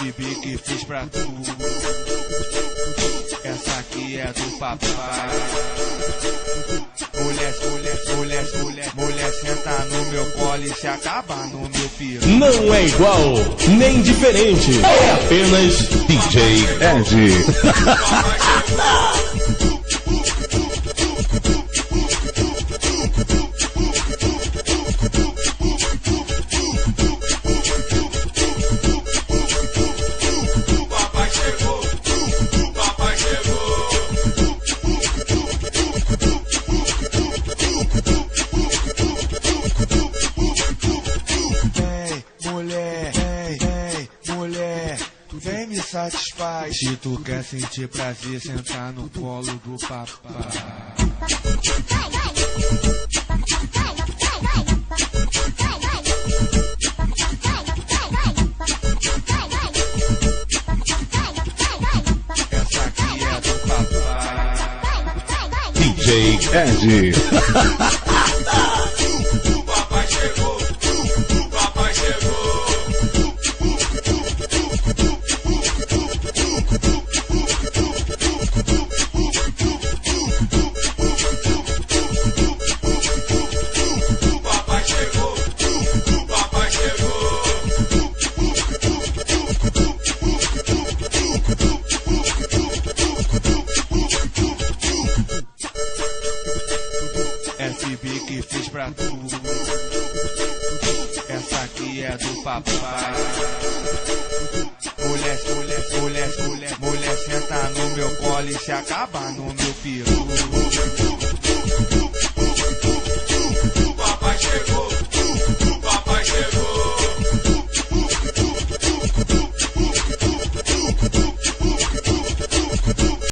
FB que fiz pra tu. Essa aqui é do papai. Mulher, senta no meu colo e se acaba no meu piru. Não é igual, nem diferente. É apenas DJ Ed. Vem me satisfaz. Se tu quer sentir prazer, sentar no colo do papai. Essa aqui é do papai. DJ Ed. O papai chegou, o papai chegou. FB que fiz pra tu. Essa aqui é do papai. Mulher, senta no meu colo e se acaba no meu piru.